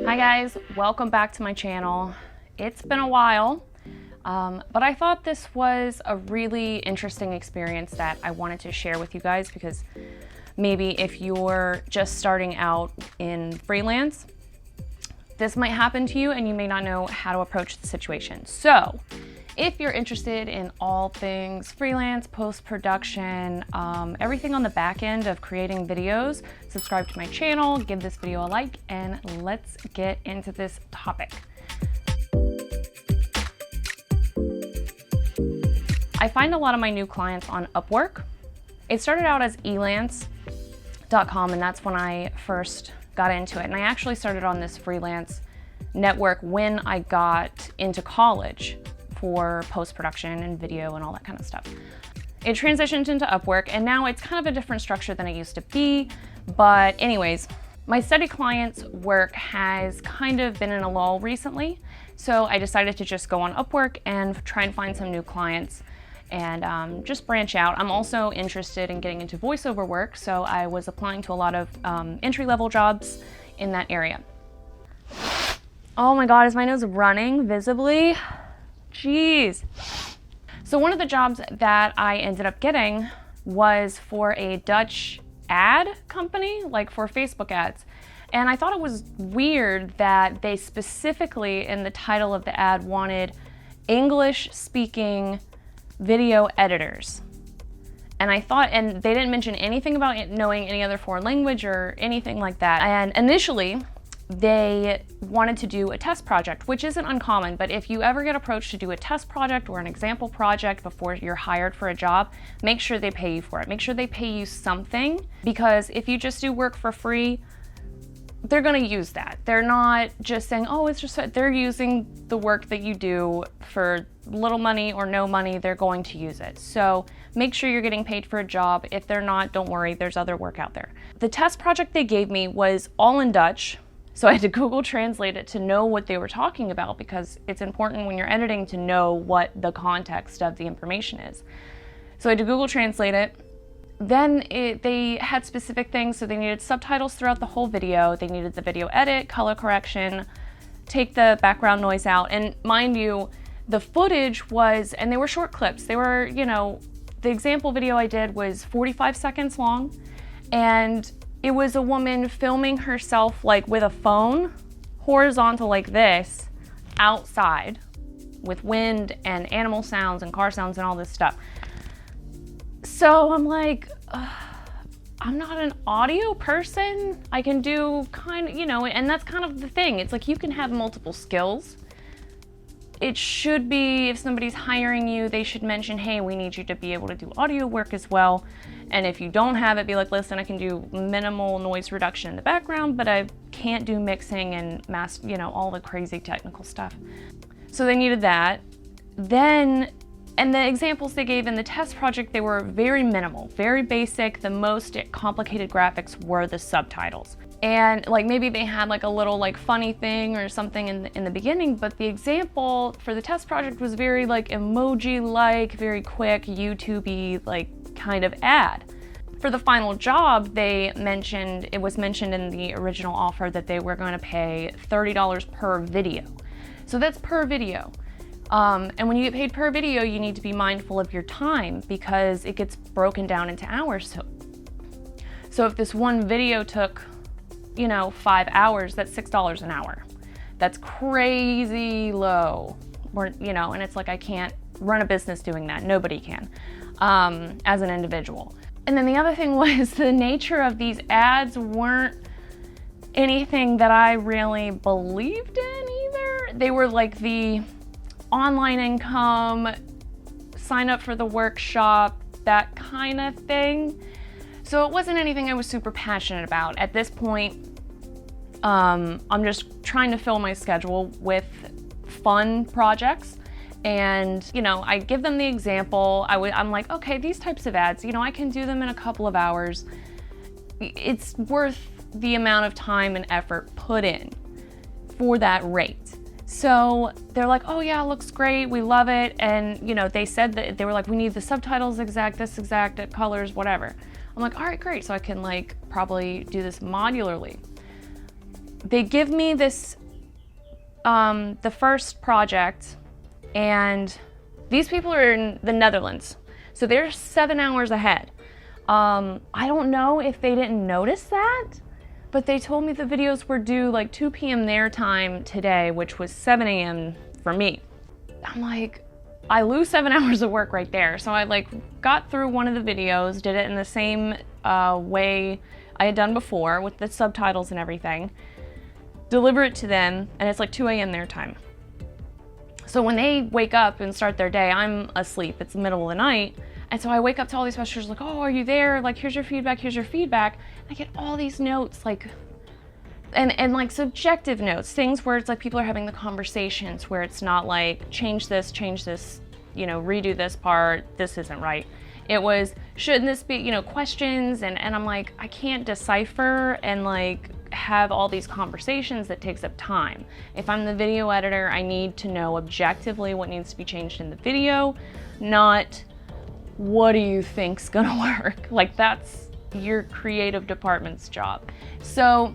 Hi guys, welcome back to my channel. It's been a while, but I thought this was a really interesting experience that I wanted to share with you guys, because maybe if you're just starting out in freelance, this might happen to you and you may not know how to approach the situation. So if you're interested in all things freelance, post-production, everything on the back end of creating videos, subscribe to my channel, give this video a like, and let's get into this topic. I find a lot of my new clients on Upwork. It started out as elance.com, and that's when I first got into it. And I actually started on this freelance network when I got into college for post-production and video and all that kind of stuff. It transitioned into Upwork, and now it's kind of a different structure than it used to be. But anyways, my steady clients' work has kind of been in a lull recently. So I decided to just go on Upwork and try and find some new clients and just branch out. I'm also interested in getting into voiceover work, so I was applying to a lot of entry-level jobs in that area. Oh my God, is my nose running visibly? Jeez. So one of the jobs that I ended up getting was for a Dutch ad company, like for Facebook ads. And I thought it was weird that they specifically in the title of the ad wanted English-speaking video editors. And I thought, and they didn't mention anything about knowing any other foreign language or anything like that. And initially, they wanted to do a test project, which isn't uncommon, but if you ever get approached to do a test project or an example project before you're hired for a job, make sure they pay you for it. Make sure they pay you something, because if you just do work for free, they're gonna use that. They're not just saying, oh, it's just, they're using the work that you do for little money or no money, they're going to use it. So make sure you're getting paid for a job. If they're not, don't worry, there's other work out there. The test project they gave me was all in Dutch. So I had to Google Translate it to know what they were talking about, because it's important when you're editing to know what the context of the information is. So I had to Google Translate it. Then they had specific things, so they needed subtitles throughout the whole video. They needed the video edit, color correction, take the background noise out. And mind you, the footage was, and they were short clips. They were, you know, the example video I did was 45 seconds long, and it was a woman filming herself like with a phone, horizontal like this, outside, with wind and animal sounds and car sounds and all this stuff. So I'm like, I'm not an audio person. I can do kind of, you know, and that's kind of the thing. It's like you can have multiple skills. It should be, if somebody's hiring you, they should mention, hey, we need you to be able to do audio work as well. And if you don't have it, be like, listen, I can do minimal noise reduction in the background, but I can't do mixing and you know, all the crazy technical stuff. So they needed that. Then, and the examples they gave in the test project, they were very minimal, very basic. The most complicated graphics were the subtitles. And like maybe they had like a little like funny thing or something in the beginning, but the example for the test project was very like emoji-like, very quick, YouTube-y like kind of ad. For the final job, they mentioned, it was mentioned in the original offer that they were going to pay $30 per video. So that's per video. And when you get paid per video, you need to be mindful of your time, because it gets broken down into hours. So if this one video took, you know, 5 hours, that's $6 an hour. That's crazy low. Or, you know, and it's like, I can't run a business doing that. Nobody can, as an individual. And then the other thing was the nature of these ads weren't anything that I really believed in either. They were like the online income, sign up for the workshop, that kind of thing. So it wasn't anything I was super passionate about. At this point, I'm just trying to fill my schedule with fun projects. And, you know, I give them the example. I'm like, okay, these types of ads, you know, I can do them in a couple of hours. It's worth the amount of time and effort put in for that rate. So they're like, oh yeah, it looks great, we love it. And you know, they said that they were like, we need the subtitles exact, this exact, colors, whatever. I'm like, all right, great. So I can like probably do this modularly. They give me this, the first project, and these people are in the Netherlands. So they're 7 hours ahead. I don't know if they didn't notice that, but they told me the videos were due like 2 p.m. their time today, which was 7 a.m. for me. I'm like, I lose 7 hours of work right there. So I like got through one of the videos, did it in the same way I had done before with the subtitles and everything, deliver it to them, and it's like 2 a.m. their time. So when they wake up and start their day, I'm asleep, it's the middle of the night. And so I wake up to all these messages like, oh, are you there? Like, here's your feedback, here's your feedback. And I get all these notes, like, and like subjective notes, things where it's like people are having the conversations where it's not like, change this, you know, redo this part, this isn't right. It was, shouldn't this be, you know, questions, and I'm like, I can't decipher and like have all these conversations. That takes up time. If I'm the video editor, I need to know objectively what needs to be changed in the video, not what do you think's gonna work? Like, that's your creative department's job. So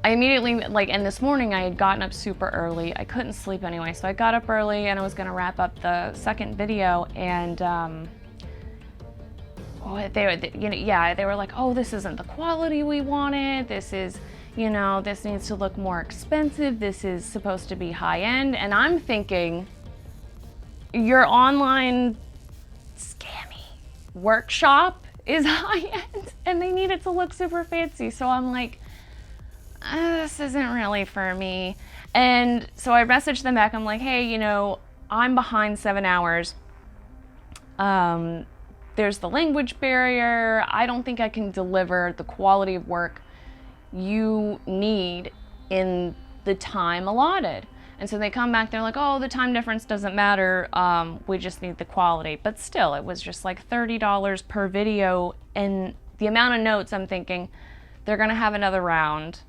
I immediately, like, and this morning I had gotten up super early. I couldn't sleep anyway, so I got up early and I was gonna wrap up the second video, and they were like, oh, this isn't the quality we wanted. This is, you know, this needs to look more expensive. This is supposed to be high end. And I'm thinking, your online scammy workshop is high end and they need it to look super fancy. So I'm like, this isn't really for me. And so I messaged them back. I'm like, hey, you know, I'm behind 7 hours. There's the language barrier. I don't think I can deliver the quality of work you need in the time allotted. And so they come back, they're like, oh, the time difference doesn't matter. We just need the quality. But still, it was just like $30 per video. And the amount of notes, I'm thinking, they're gonna have another round.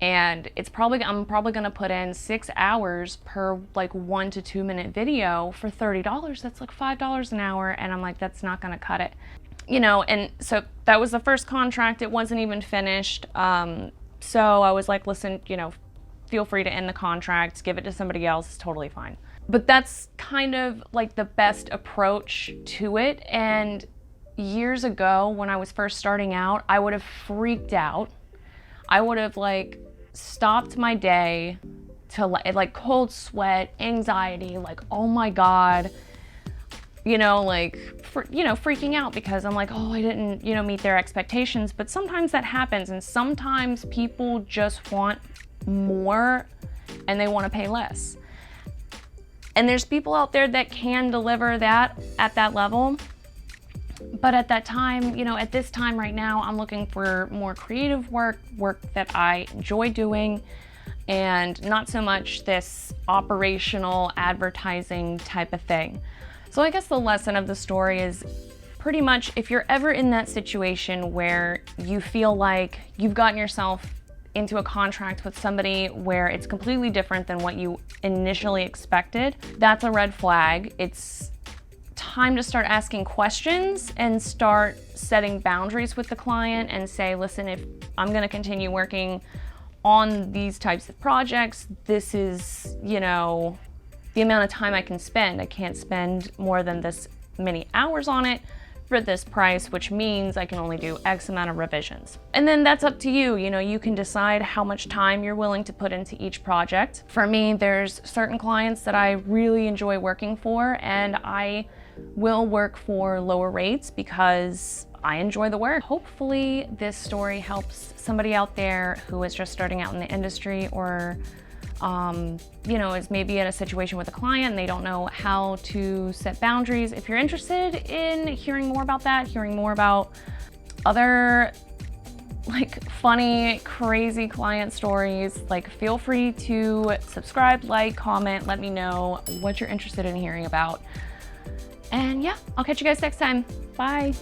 And I'm probably gonna put in 6 hours per like 1 to 2 minute video for $30. That's like $5 an hour. And I'm like, that's not gonna cut it. You know, and so that was the first contract. It wasn't even finished. So I was like, listen, you know, feel free to end the contract, give it to somebody else, it's totally fine. But that's kind of like the best approach to it. And years ago, when I was first starting out, I would have freaked out. I would have like stopped my day to like cold sweat, anxiety, like, oh my God, you know, like, freaking out because I'm like, oh, I didn't, you know, meet their expectations. But sometimes that happens, and sometimes people just want more and they want to pay less. And there's people out there that can deliver that at that level. But at that time, you know, at this time right now, I'm looking for more creative work that I enjoy doing, and not so much this operational advertising type of thing. So I guess the lesson of the story is pretty much, if you're ever in that situation where you feel like you've gotten yourself into a contract with somebody where it's completely different than what you initially expected, that's a red flag. It's time to start asking questions and start setting boundaries with the client and say, listen, if I'm going to continue working on these types of projects, this is, you know, the amount of time I can spend. I can't spend more than this many hours on it for this price, which means I can only do X amount of revisions. And then that's up to you. You know, you can decide how much time you're willing to put into each project. For me, there's certain clients that I really enjoy working for, and I will work for lower rates because I enjoy the work. Hopefully this story helps somebody out there who is just starting out in the industry, or you know, is maybe in a situation with a client and they don't know how to set boundaries. If you're interested in hearing more about that, hearing more about other like funny, crazy client stories, like, feel free to subscribe, like, comment, let me know what you're interested in hearing about. And yeah, I'll catch you guys next time. Bye.